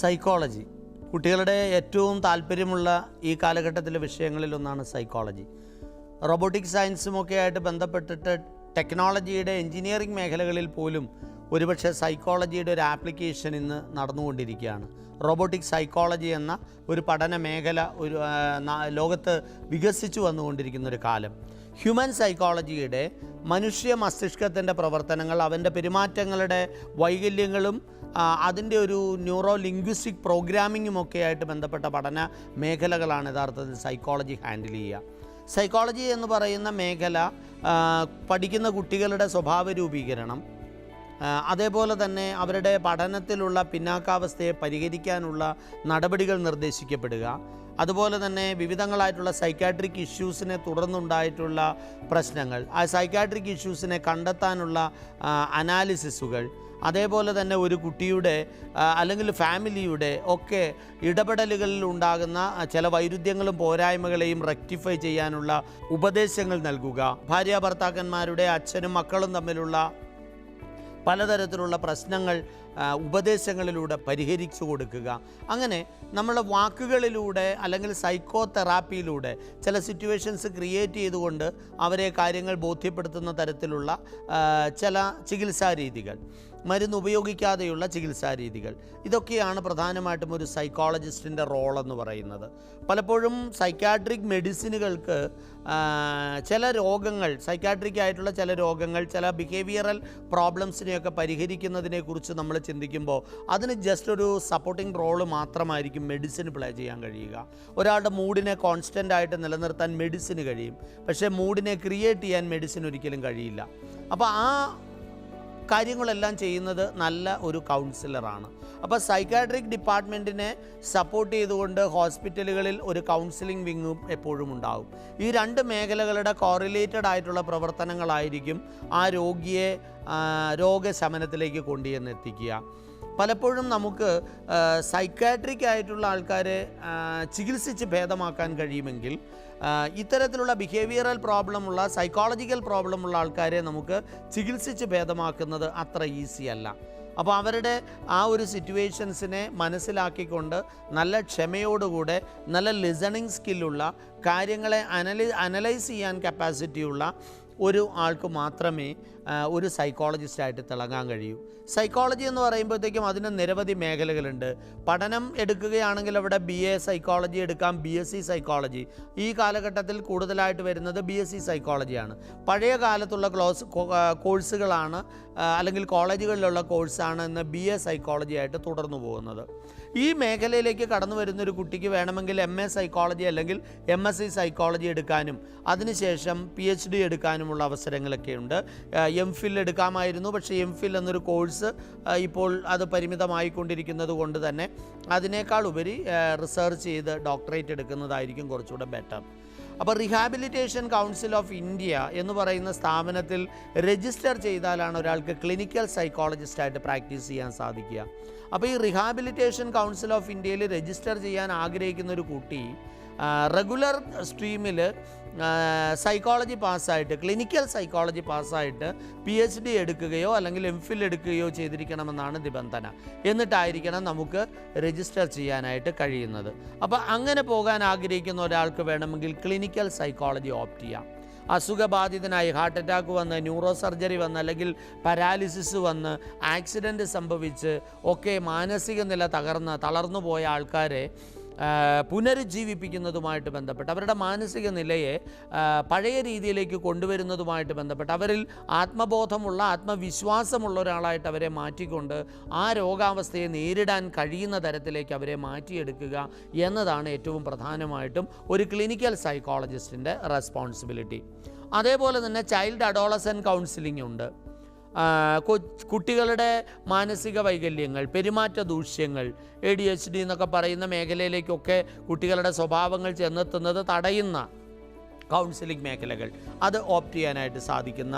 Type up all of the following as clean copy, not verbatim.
Psychology കുട്ടികളുടെ ഏറ്റവും താല്പര്യമുള്ള ഈ കാലഘട്ടത്തിലെ വിഷയങ്ങളിലൊന്നാണ് സൈക്കോളജി. റോബോട്ടിക് സയൻസുമൊക്കെ ആയിട്ട് ബന്ധപ്പെട്ടിട്ട് ടെക്നോളജിയുടെ എൻജിനീയറിംഗ് മേഖലകളിൽ പോലും ഒരുപക്ഷെ സൈക്കോളജിയുടെ ഒരു ആപ്ലിക്കേഷൻ ഇന്ന് നടന്നുകൊണ്ടിരിക്കുകയാണ്. റോബോട്ടിക് സൈക്കോളജി എന്ന ഒരു പഠന മേഖല ലോകത്ത് വികസിച്ചു വന്നുകൊണ്ടിരിക്കുന്ന ഒരു കാലം. ഹ്യൂമൻ സൈക്കോളജിയുടെ മനുഷ്യ മസ്തിഷ്കത്തിൻ്റെ പ്രവർത്തനങ്ങൾ, അവൻ്റെ പെരുമാറ്റങ്ങളുടെ വൈകല്യങ്ങളും അതിൻ്റെ ഒരു ന്യൂറോ ലിംഗ്വിസ്റ്റിക് പ്രോഗ്രാമിങ്ങുമൊക്കെ ആയിട്ട് ബന്ധപ്പെട്ട പഠന മേഖലകളാണ് യഥാർത്ഥത്തിൽ സൈക്കോളജി ഹാൻഡിൽ ചെയ്യുക. സൈക്കോളജി എന്ന് പറയുന്ന മേഖല പഠിക്കുന്ന കുട്ടികളുടെ സ്വഭാവ രൂപീകരണം, അതേപോലെ തന്നെ അവരുടെ പഠനത്തിലുള്ള പിന്നാക്കാവസ്ഥയെ പരിഹരിക്കാനുള്ള നടപടികൾ നിർദ്ദേശിക്കപ്പെടുക, അതുപോലെ തന്നെ വിവിധങ്ങളായിട്ടുള്ള സൈക്കാട്രിക് ഇഷ്യൂസിനെ തുടർന്നുണ്ടായിട്ടുള്ള പ്രശ്നങ്ങൾ, ആ സൈക്കാട്രിക് ഇഷ്യൂസിനെ കണ്ടെത്താനുള്ള അനാലിസിസുകൾ, അതേപോലെ തന്നെ ഒരു കുട്ടിയുടെ അല്ലെങ്കിൽ ഫാമിലിയുടെ ഒക്കെ ഇടപെടലുകളിൽ ഉണ്ടാകുന്ന ചില വൈരുദ്ധ്യങ്ങളും പോരായ്മകളെയും റെക്ടിഫൈ ചെയ്യാനുള്ള ഉപദേശങ്ങൾ നൽകുക, ഭാര്യ ഭർത്താക്കന്മാരുടെ അച്ഛനും മക്കളും തമ്മിലുള്ള പലതരത്തിലുള്ള പ്രശ്നങ്ങൾ ഉപദേശങ്ങളിലൂടെ പരിഹരിച്ചു കൊടുക്കുക. അങ്ങനെ നമ്മൾ വാക്കുകളിലൂടെ അല്ലെങ്കിൽ സൈക്കോ തെറാപ്പിയിലൂടെ ചില സിറ്റുവേഷൻസ് ക്രിയേറ്റ് ചെയ്തുകൊണ്ട് അവരെ കാര്യങ്ങൾ ബോധ്യപ്പെടുത്തുന്ന തരത്തിലുള്ള ചില ചികിത്സാ രീതികൾ, മരുന്ന് ഉപയോഗിക്കാതെയുള്ള ചികിത്സാ രീതികൾ, ഇതൊക്കെയാണ് പ്രധാനമായിട്ടും ഒരു സൈക്കോളജിസ്റ്റിൻ്റെ റോളെന്ന് പറയുന്നത്. പലപ്പോഴും സൈക്കാട്രിക് മെഡിസിനുകൾക്ക് ചില രോഗങ്ങൾ, സൈക്കാട്രിക് ആയിട്ടുള്ള ചില രോഗങ്ങൾ, ചില ബിഹേവിയറൽ പ്രോബ്ലംസിനെയൊക്കെ പരിഹരിക്കുന്നതിനെക്കുറിച്ച് നമ്മൾ ചിന്തിക്കുമ്പോൾ അതിന് ജസ്റ്റ് ഒരു സപ്പോർട്ടിംഗ് റോള് മാത്രമായിരിക്കും മെഡിസിൻ പ്ലേ ചെയ്യാൻ കഴിയുക. ഒരാളുടെ മൂഡിനെ കോൺസ്റ്റൻ്റ് ആയിട്ട് നിലനിർത്താൻ മെഡിസിന് കഴിയും, പക്ഷേ മൂഡിനെ ക്രിയേറ്റ് ചെയ്യാൻ മെഡിസിൻ ഒരിക്കലും കഴിയില്ല. അപ്പോൾ ആ കാര്യങ്ങളെല്ലാം ചെയ്യുന്നത് നല്ല ഒരു കൗൺസിലറാണ്. അപ്പോൾ സൈക്കാട്രിക് ഡിപ്പാർട്ട്മെൻറ്റിനെ സപ്പോർട്ട് ചെയ്തുകൊണ്ട് ഹോസ്പിറ്റലുകളിൽ ഒരു കൗൺസിലിംഗ് വിങ്ങും എപ്പോഴും ഉണ്ടാവും. ഈ രണ്ട് മേഖലകളുടെ കോറിലേറ്റഡ് ആയിട്ടുള്ള പ്രവർത്തനങ്ങളായിരിക്കും ആ രോഗിയെ രോഗശമനത്തിലേക്ക് കൊണ്ടുചെന്നെത്തിക്കുക. പലപ്പോഴും നമുക്ക് സൈക്കാട്രിക് ആയിട്ടുള്ള ആൾക്കാരെ ചികിത്സിച്ച് ഭേദമാക്കാൻ കഴിയുമെങ്കിൽ ഇത്തരത്തിലുള്ള ബിഹേവിയറൽ പ്രോബ്ലമുള്ള, സൈക്കോളജിക്കൽ പ്രോബ്ലമുള്ള ആൾക്കാരെ നമുക്ക് ചികിത്സിച്ച് ഭേദമാക്കുന്നത് അത്ര ഈസി അല്ല. അപ്പോൾ അവരുടെ ആ ഒരു സിറ്റുവേഷൻസിനെ മനസ്സിലാക്കിക്കൊണ്ട് നല്ല ക്ഷമയോടുകൂടെ നല്ല ലിസണിങ് സ്കില്ലുള്ള, കാര്യങ്ങളെ അനലൈസ് ചെയ്യാൻ കപ്പാസിറ്റിയുള്ള ഒരു ആൾക്ക് മാത്രമേ ഒരു സൈക്കോളജിസ്റ്റായിട്ട് തിളങ്ങാൻ കഴിയൂ. സൈക്കോളജി എന്ന് പറയുമ്പോഴത്തേക്കും അതിന് നിരവധി മേഖലകളുണ്ട്. പഠനം എടുക്കുകയാണെങ്കിൽ അവിടെ BA സൈക്കോളജി എടുക്കാം, BSc സൈക്കോളജി. ഈ കാലഘട്ടത്തിൽ കൂടുതലായിട്ട് വരുന്നത് BSc സൈക്കോളജിയാണ്. പഴയ കാലത്തുള്ള കോഴ്സുകളാണ് അല്ലെങ്കിൽ കോളേജുകളിലുള്ള കോഴ്സാണ് ഇന്ന് BA സൈക്കോളജി ആയിട്ട് തുടർന്നു പോകുന്നത്. ഈ മേഖലയിലേക്ക് കടന്നു വരുന്നൊരു കുട്ടിക്ക് വേണമെങ്കിൽ MA സൈക്കോളജി അല്ലെങ്കിൽ MSc സൈക്കോളജി എടുക്കാനും അതിനുശേഷം PhD എടുക്കാനുമുള്ള അവസരങ്ങളൊക്കെയുണ്ട്. MPhil എടുക്കാമായിരുന്നു, പക്ഷേ MPhil എന്നൊരു കോഴ്സ് ഇപ്പോൾ അത് പരിമിതമായിക്കൊണ്ടിരിക്കുന്നത് കൊണ്ട് തന്നെ അതിനേക്കാൾ ഉപരി റിസർച്ച് ചെയ്ത് ഡോക്ടറേറ്റ് എടുക്കുന്നതായിരിക്കും കുറച്ചുകൂടെ ബെറ്റർ. അപ്പോൾ റിഹാബിലിറ്റേഷൻ കൗൺസിൽ ഓഫ് ഇന്ത്യ എന്ന് പറയുന്ന സ്ഥാപനത്തിൽ രജിസ്റ്റർ ചെയ്താലാണ് ഒരാൾക്ക് ക്ലിനിക്കൽ സൈക്കോളജിസ്റ്റായിട്ട് പ്രാക്ടീസ് ചെയ്യാൻ സാധിക്കുക. അപ്പോൾ ഈ റിഹാബിലിറ്റേഷൻ കൗൺസിൽ ഓഫ് ഇന്ത്യയിൽ രജിസ്റ്റർ ചെയ്യാൻ ആഗ്രഹിക്കുന്ന ഒരു കുട്ടി റെഗുലർ സ്ട്രീമിൽ സൈക്കോളജി പാസ്സായിട്ട്, ക്ലിനിക്കൽ സൈക്കോളജി പാസ്സായിട്ട് PhD എടുക്കുകയോ അല്ലെങ്കിൽ MPhil എടുക്കുകയോ ചെയ്തിരിക്കണമെന്നാണ് നിബന്ധന. എന്നിട്ടായിരിക്കണം നമുക്ക് രജിസ്റ്റർ ചെയ്യാനായിട്ട് കഴിയുന്നത്. അപ്പോൾ അങ്ങനെ പോകാൻ ആഗ്രഹിക്കുന്ന ഒരാൾക്ക് വേണമെങ്കിൽ ക്ലിനിക്കൽ സൈക്കോളജി ഓപ്റ്റ് ചെയ്യാം. അസുഖബാധിതനായി ഹാർട്ട് അറ്റാക്ക് വന്ന്, ന്യൂറോ സർജറി വന്ന്, അല്ലെങ്കിൽ പാരാലിസിസ് വന്ന്, ആക്സിഡൻറ്റ് സംഭവിച്ച് ഒക്കെ മാനസിക നില തളർന്നു പോയ ആൾക്കാരെ പുനരുജ്ജീവിപ്പിക്കുന്നതുമായിട്ട് ബന്ധപ്പെട്ട്, അവരുടെ മാനസിക നിലയെ പഴയ രീതിയിലേക്ക് കൊണ്ടുവരുന്നതുമായിട്ട് ബന്ധപ്പെട്ട്, അവരിൽ ആത്മബോധമുള്ള, ആത്മവിശ്വാസമുള്ള ഒരാളായിട്ട് അവരെ മാറ്റിക്കൊണ്ട് ആ രോഗാവസ്ഥയെ നേരിടാൻ കഴിയുന്ന തരത്തിലേക്ക് അവരെ മാറ്റിയെടുക്കുക എന്നതാണ് ഏറ്റവും പ്രധാനമായിട്ടും ഒരു ക്ലിനിക്കൽ സൈക്കോളജിസ്റ്റിൻ്റെ റെസ്പോൺസിബിലിറ്റി. അതേപോലെ തന്നെ ചൈൽഡ് അഡോളസെൻ്റ് കൗൺസിലിംഗ് ഉണ്ട്. കുട്ടികളുടെ മാനസിക വൈകല്യങ്ങൾ, പെരുമാറ്റ ദൂഷ്യങ്ങൾ, ADHD എന്നൊക്കെ പറയുന്ന മേഖലയിലേക്കൊക്കെ കുട്ടികളുടെ സ്വഭാവങ്ങൾ ചെന്നെത്തുന്നത് തടയുന്ന കൗൺസിലിംഗ് മേഖലകൾ, അത് ഓപ്റ്റ് ചെയ്യാനായിട്ട് സാധിക്കുന്ന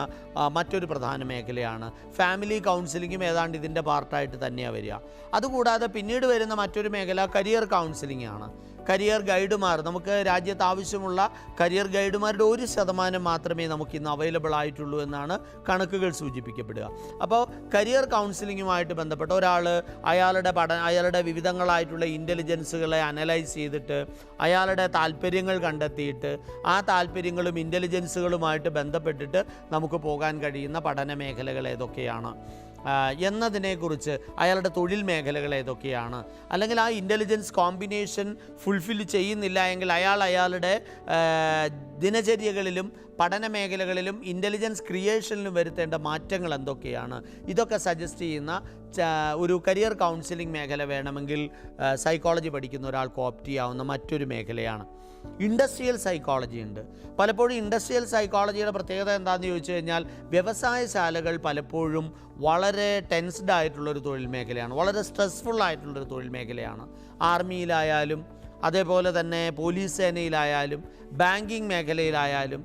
മറ്റൊരു പ്രധാന മേഖലയാണ്. ഫാമിലി കൗൺസിലിങ്ങും ഏതാണ്ട് ഇതിൻ്റെ പാർട്ടായിട്ട് തന്നെയാണ് വരിക. അതുകൂടാതെ പിന്നീട് വരുന്ന മറ്റൊരു മേഖല കരിയർ കൗൺസിലിംഗ് ആണ്. കരിയർ ഗൈഡുമാർ, നമുക്ക് രാജ്യത്ത് ആവശ്യമുള്ള കരിയർ ഗൈഡുമാരുടെ 1% മാത്രമേ നമുക്കിന്ന് അവൈലബിൾ ആയിട്ടുള്ളൂ എന്നാണ് കണക്കുകൾ സൂചിപ്പിക്കപ്പെടുക. അപ്പോൾ കരിയർ കൗൺസിലിങ്ങുമായിട്ട് ബന്ധപ്പെട്ട ഒരാൾ അയാളുടെ വിവിധങ്ങളായിട്ടുള്ള ഇൻ്റലിജൻസുകളെ അനലൈസ് ചെയ്തിട്ട് അയാളുടെ താല്പര്യങ്ങൾ കണ്ടെത്തിയിട്ട് ആ താല്പര്യങ്ങളും ഇൻ്റലിജൻസുകളുമായിട്ട് ബന്ധപ്പെട്ടിട്ട് നമുക്ക് പോകാൻ കഴിയുന്ന പഠന മേഖലകൾ ഏതൊക്കെയാണ് എന്നതിനെക്കുറിച്ച്, അയാളുടെ തൊഴിൽ മേഖലകൾ ഏതൊക്കെയാണ്, അല്ലെങ്കിൽ ആ ഇൻ്റലിജൻസ് കോമ്പിനേഷൻ ഫുൾഫിൽ ചെയ്യുന്നില്ല എങ്കിൽ അയാളുടെ ദിനചര്യകളിലും പഠന മേഖലകളിലും ഇൻ്റലിജൻസ് ക്രിയേഷനിലും വരുത്തേണ്ട മാറ്റങ്ങൾ എന്തൊക്കെയാണ്, ഇതൊക്കെ സജസ്റ്റ് ചെയ്യുന്ന ഒരു കരിയർ കൗൺസിലിംഗ് മേഖല വേണമെങ്കിൽ സൈക്കോളജി പഠിക്കുന്ന ഒരാൾക്ക് ഓപ്റ്റ് ചെയ്യാവുന്ന മറ്റൊരു മേഖലയാണ്. ഇൻഡസ്ട്രിയൽ സൈക്കോളജി ഉണ്ട്. പലപ്പോഴും ഇൻഡസ്ട്രിയൽ സൈക്കോളജിയുടെ പ്രത്യേകത എന്താണെന്ന് ചോദിച്ചു കഴിഞ്ഞാൽ, വ്യവസായശാലകൾ പലപ്പോഴും വളരെ ടെൻസ്ഡ് ആയിട്ടുള്ളൊരു തൊഴിൽ മേഖലയാണ്, വളരെ സ്ട്രെസ്ഫുൾ ആയിട്ടുള്ളൊരു തൊഴിൽ മേഖലയാണ്. ആർമിയിലായാലും അതേപോലെ തന്നെ പോലീസ് സേനയിലായാലും ബാങ്കിങ് മേഖലയിലായാലും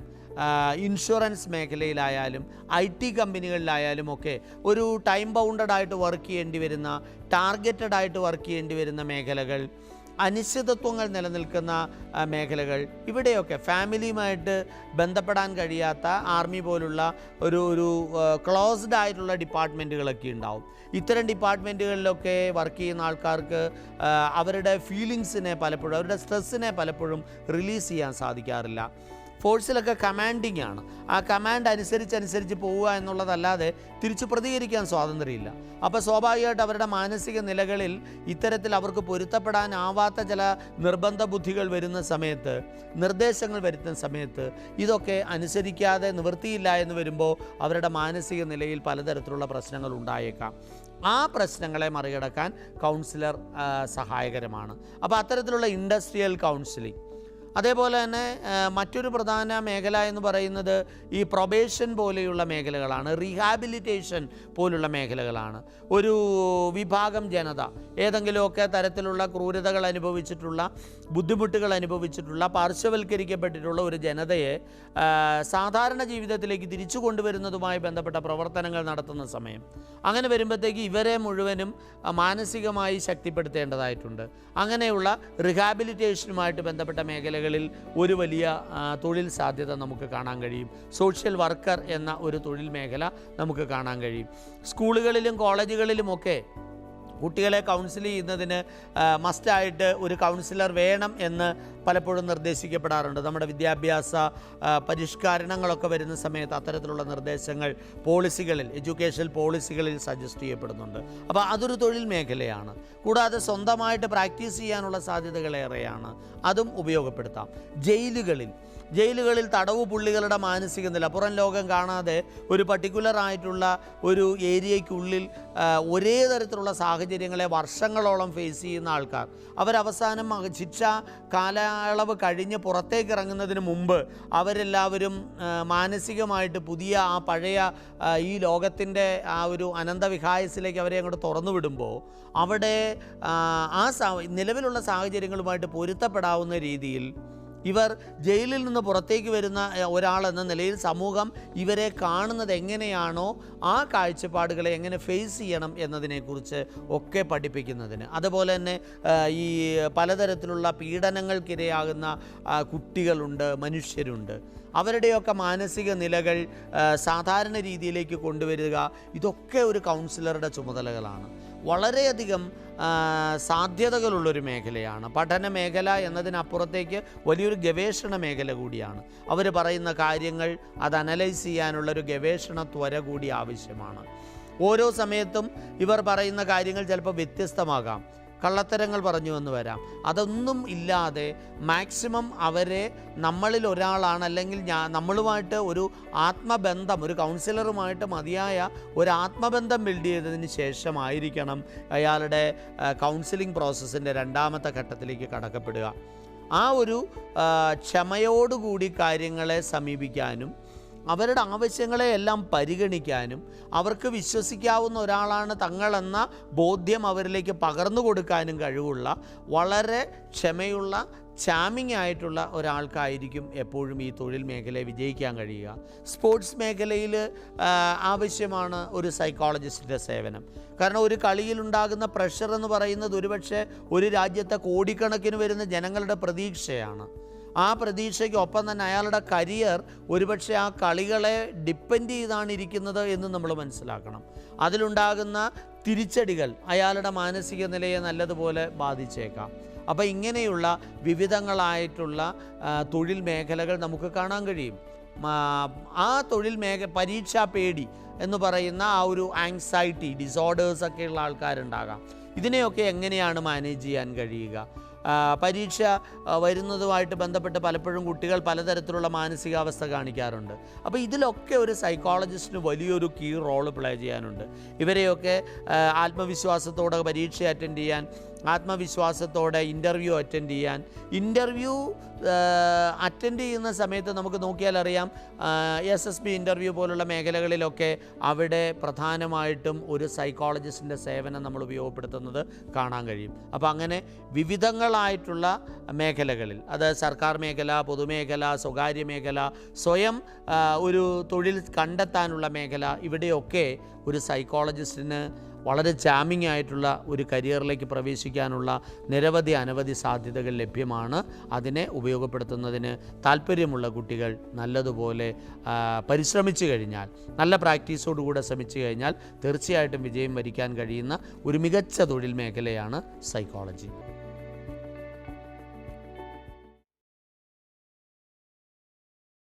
ഇൻഷുറൻസ് മേഖലയിലായാലും IT കമ്പനികളിലായാലും ഒക്കെ ഒരു ടൈം ബൗണ്ടഡ് ആയിട്ട് വർക്ക് ചെയ്യേണ്ടി വരുന്ന, ടാർഗറ്റഡ് ആയിട്ട് വർക്ക് ചെയ്യേണ്ടി വരുന്ന മേഖലകൾ, അനിശ്ചിതത്വങ്ങൾ നിലനിൽക്കുന്ന മേഖലകൾ, ഇവിടെയൊക്കെ ഫാമിലിയുമായിട്ട് ബന്ധപ്പെടാൻ കഴിയാത്ത ആർമി പോലുള്ള ഒരു ക്ലോസ്ഡ് ആയിട്ടുള്ള ഡിപ്പാർട്ട്മെൻറ്റുകളൊക്കെ ഉണ്ടാവും. ഇത്തരം ഡിപ്പാർട്ട്മെൻറ്റുകളിലൊക്കെ വർക്ക് ചെയ്യുന്ന ആൾക്കാർക്ക് അവരുടെ ഫീലിങ്സിനെ പലപ്പോഴും, അവരുടെ സ്ട്രെസ്സിനെ പലപ്പോഴും റിലീസ് ചെയ്യാൻ സാധിക്കാറില്ല. ഫോഴ്സിലൊക്കെ കമാൻഡിങ് ആണ്. ആ കമാൻഡ് അനുസരിച്ച് പോവുക എന്നുള്ളതല്ലാതെ തിരിച്ചു പ്രതികരിക്കാൻ സ്വാതന്ത്ര്യമില്ല. അപ്പോൾ സ്വാഭാവികമായിട്ട് അവരുടെ മാനസിക നിലകളിൽ ഇത്തരത്തിൽ അവർക്ക് പൊരുത്തപ്പെടാനാവാത്ത ചില നിർബന്ധ ബുദ്ധികൾ വരുന്ന സമയത്ത്, നിർദ്ദേശങ്ങൾ വരുത്തുന്ന സമയത്ത് ഇതൊക്കെ അനുസരിക്കാതെ നിവൃത്തിയില്ല എന്ന് വരുമ്പോൾ അവരുടെ മാനസിക നിലയിൽ പലതരത്തിലുള്ള പ്രശ്നങ്ങൾ ഉണ്ടായേക്കാം. ആ പ്രശ്നങ്ങളെ മറികടക്കാൻ കൗൺസിലർ സഹായകരമാണ്. അപ്പോൾ അത്തരത്തിലുള്ള ഇൻഡസ്ട്രിയൽ കൗൺസിലിംഗ്. അതേപോലെ തന്നെ മറ്റൊരു പ്രധാന മേഖല എന്ന് പറയുന്നത് ഈ പ്രൊബേഷൻ പോലെയുള്ള മേഖലകളാണ്, റീഹാബിലിറ്റേഷൻ പോലുള്ള മേഖലകളാണ്. ഒരു വിഭാഗം ജനത ഏതെങ്കിലുമൊക്കെ തരത്തിലുള്ള ക്രൂരതകൾ അനുഭവിച്ചിട്ടുള്ള, ബുദ്ധിമുട്ടുകൾ അനുഭവിച്ചിട്ടുള്ള, പാർശ്വവൽക്കരിക്കപ്പെട്ടിട്ടുള്ള ഒരു ജനതയെ സാധാരണ ജീവിതത്തിലേക്ക് തിരിച്ചു കൊണ്ടുവരുന്നതുമായി ബന്ധപ്പെട്ട പ്രവർത്തനങ്ങൾ നടത്തുന്ന സമയം, അങ്ങനെ വരുമ്പോഴത്തേക്ക് ഇവരെ മുഴുവനും മാനസികമായി ശക്തിപ്പെടുത്തേണ്ടതായിട്ടുണ്ട്. അങ്ങനെയുള്ള റീഹാബിലിറ്റേഷനുമായിട്ട് ബന്ധപ്പെട്ട മേഖലകളിൽ ഒരു വലിയ തൊഴിൽ സാധ്യത നമുക്ക് കാണാൻ കഴിയും. സോഷ്യൽ വർക്കർ എന്ന ഒരു തൊഴിൽ മേഖല നമുക്ക് കാണാൻ കഴിയും. സ്കൂളുകളിലും കോളേജുകളിലുമൊക്കെ കുട്ടികളെ കൗൺസിൽ ചെയ്യുന്നതിന് മസ്റ്റായിട്ട് ഒരു കൗൺസിലർ വേണം എന്ന് പലപ്പോഴും നിർദ്ദേശിക്കപ്പെടാറുണ്ട്. നമ്മുടെ വിദ്യാഭ്യാസ പരിഷ്കരണങ്ങളൊക്കെ വരുന്ന സമയത്ത് അത്തരത്തിലുള്ള നിർദ്ദേശങ്ങൾ പോളിസികളിൽ, എഡ്യൂക്കേഷൻ പോളിസികളിൽ സജസ്റ്റ് ചെയ്യപ്പെടുന്നുണ്ട്. അപ്പോൾ അതൊരു തൊഴിൽ മേഖലയാണ്. കൂടാതെ സ്വന്തമായിട്ട് പ്രാക്ടീസ് ചെയ്യാനുള്ള സാധ്യതകളേറെയാണ്, അതും ഉപയോഗപ്പെടുത്താം. ജയിലുകളിൽ തടവു പുള്ളികളുടെ മാനസിക നില, പുറം ലോകം കാണാതെ ഒരു പർട്ടിക്കുലർ ആയിട്ടുള്ള ഒരു ഏരിയയ്ക്കുള്ളിൽ ഒരേ തരത്തിലുള്ള സാഹചര്യങ്ങളെ വർഷങ്ങളോളം ഫേസ് ചെയ്യുന്ന ആൾക്കാർ, അവരവസാനം ശിക്ഷാ കാലയളവ് കഴിഞ്ഞ് പുറത്തേക്ക് ഇറങ്ങുന്നതിന് മുമ്പ് അവരെല്ലാവരും മാനസികമായിട്ട് പുതിയ ആ പഴയ ഈ ലോകത്തിൻ്റെ ആ ഒരു അനന്തവിഹായസിലേക്ക് അവരെ അങ്ങോട്ട് തുറന്നു വിടുമ്പോൾ അവിടെ ആ നിലവിലുള്ള സാഹചര്യങ്ങളുമായിട്ട് പൊരുത്തപ്പെടാവുന്ന രീതിയിൽ ഇവർ ജയിലിൽ നിന്ന് പുറത്തേക്ക് വരുന്ന ഒരാളെന്ന നിലയിൽ സമൂഹം ഇവരെ കാണുന്നത് എങ്ങനെയാണോ ആ കാഴ്ചപ്പാടുകളെ എങ്ങനെ ഫേസ് ചെയ്യണം എന്നതിനെക്കുറിച്ച് ഒക്കെ പഠിപ്പിക്കുന്നതിന്, അതുപോലെ തന്നെ ഈ പലതരത്തിലുള്ള പീഡനങ്ങൾക്കിരയാകുന്ന കുട്ടികളുണ്ട്, മനുഷ്യരുണ്ട്, അവരുടെയൊക്കെ മാനസിക നിലകൾ സാധാരണ രീതിയിലേക്ക് കൊണ്ടുവരിക, ഇതൊക്കെ ഒരു കൗൺസിലറുടെ ചുമതലകളാണ്. വളരെയധികം സാധ്യതകളുള്ളൊരു മേഖലയാണ് പഠന മേഖല എന്നതിനപ്പുറത്തേക്ക് വലിയൊരു ഗവേഷണ മേഖല കൂടിയാണ്. അവർ പറയുന്ന കാര്യങ്ങൾ അത് അനലൈസ് ചെയ്യാനുള്ളൊരു ഗവേഷണ ത്വര കൂടി ആവശ്യമാണ്. ഓരോ സമയത്തും ഇവർ പറയുന്ന കാര്യങ്ങൾ ചിലപ്പോൾ വ്യത്യസ്തമാകാം, കള്ളത്തരങ്ങൾ പറഞ്ഞു എന്ന് വരാം. അതൊന്നും ഇല്ലാതെ മാക്സിമം അവരെ നമ്മളിൽ ഒരാളാണ്, അല്ലെങ്കിൽ നമ്മളുമായിട്ട് ഒരു ആത്മബന്ധം, ഒരു കൗൺസിലറുമായിട്ട് മതിയായ ഒരു ആത്മബന്ധം ബിൽഡ് ചെയ്തതിന് ശേഷമായിരിക്കണം അയാളുടെ കൗൺസിലിംഗ് പ്രോസസ്സിൻ്റെ രണ്ടാമത്തെ ഘട്ടത്തിലേക്ക് കടക്കപ്പെടുക. ആ ഒരു ക്ഷമയോടുകൂടി കാര്യങ്ങളെ സമീപിക്കാനും അവരുടെ ആവശ്യങ്ങളെ എല്ലാം പരിഗണിക്കാനും അവർക്ക് വിശ്വസിക്കാവുന്ന ഒരാളാണ് തങ്ങളെന്ന ബോധ്യം അവരിലേക്ക് പകർന്നു കൊടുക്കാനും കഴിവുള്ള വളരെ ക്ഷമയുള്ള ചാമിങ് ആയിട്ടുള്ള ഒരാൾക്കായിരിക്കും എപ്പോഴും ഈ തൊഴിൽ മേഖലയെ വിജയിക്കാൻ കഴിയുക. സ്പോർട്സ് മേഖലയിൽ ആവശ്യമാണ് ഒരു സൈക്കോളജിസ്റ്റിൻ്റെ സേവനം. കാരണം ഒരു കളിയിലുണ്ടാകുന്ന പ്രഷർ എന്ന് പറയുന്നത് ഒരുപക്ഷെ ഒരു രാജ്യത്തെ കോടിക്കണക്കിന് വരുന്ന ജനങ്ങളുടെ പ്രതീക്ഷയാണ്. ആ പ്രതീക്ഷയ്ക്കൊപ്പം തന്നെ അയാളുടെ കരിയർ ഒരുപക്ഷെ ആ കളികളെ ഡിപ്പെൻഡ് ചെയ്താണ് ഇരിക്കുന്നത് എന്ന് നമ്മൾ മനസ്സിലാക്കണം. അതിലുണ്ടാകുന്ന തിരിച്ചടികൾ അയാളുടെ മാനസിക നിലയെ നല്ലതുപോലെ ബാധിച്ചേക്കാം. അപ്പോൾ ഇങ്ങനെയുള്ള വിവിധങ്ങളായിട്ടുള്ള തൊഴിൽ മേഖലകൾ നമുക്ക് കാണാൻ കഴിയും. ആ തൊഴിൽ പരീക്ഷാ പേടി എന്ന് പറയുന്ന ആ ഒരു ആങ്സൈറ്റി ഡിസോർഡേഴ്സൊക്കെ ഉള്ള ആൾക്കാരുണ്ടാകാം. ഇതിനെയൊക്കെ എങ്ങനെയാണ് മാനേജ് ചെയ്യാൻ കഴിയുക? പരീക്ഷ വരുന്നതുമായിട്ട് ബന്ധപ്പെട്ട് പലപ്പോഴും കുട്ടികൾ പലതരത്തിലുള്ള മാനസികാവസ്ഥ കാണിക്കാറുണ്ട്. അപ്പോൾ ഇതിലൊക്കെ ഒരു സൈക്കോളജിസ്റ്റിന് വലിയൊരു കീ റോള് പ്ലേ ചെയ്യാനുണ്ട്. ഇവരെയൊക്കെ ആത്മവിശ്വാസത്തോടെ പരീക്ഷ അറ്റൻഡ് ചെയ്യാൻ, ആത്മവിശ്വാസത്തോടെ ഇൻ്റർവ്യൂ അറ്റൻഡ് ചെയ്യാൻ. ഇൻ്റർവ്യൂ അറ്റൻഡ് ചെയ്യുന്ന സമയത്ത് നമുക്ക് നോക്കിയാൽ അറിയാം, SSB ഇൻ്റർവ്യൂ പോലുള്ള മേഖലകളിലൊക്കെ അവിടെ പ്രധാനമായിട്ടും ഒരു സൈക്കോളജിസ്റ്റിൻ്റെ സേവനം നമ്മൾ ഉപയോഗപ്പെടുത്തുന്നത് കാണാൻ കഴിയും. അപ്പോൾ അങ്ങനെ വിവിധങ്ങളായിട്ടുള്ള മേഖലകളിൽ, അത് സർക്കാർ മേഖല, പൊതുമേഖല, സ്വകാര്യ മേഖല, സ്വയം ഒരു തൊഴിൽ കണ്ടെത്താനുള്ള മേഖല, ഇവിടെയൊക്കെ ഒരു സൈക്കോളജിസ്റ്റിന് വളരെ ചാമിങ് ആയിട്ടുള്ള ഒരു കരിയറിലേക്ക് പ്രവേശിക്കാനുള്ള അനവധി സാധ്യതകൾ ലഭ്യമാണ്. അതിനെ ഉപയോഗപ്പെടുത്തുന്നതിന് താല്പര്യമുള്ള കുട്ടികൾ നല്ലതുപോലെ പരിശ്രമിച്ചു കഴിഞ്ഞാൽ, നല്ല പ്രാക്ടീസോടുകൂടെ ശ്രമിച്ചു കഴിഞ്ഞാൽ തീർച്ചയായിട്ടും വിജയം വരിക്കാൻ കഴിയുന്ന ഒരു മികച്ച തൊഴിൽ മേഖലയാണ് സൈക്കോളജി.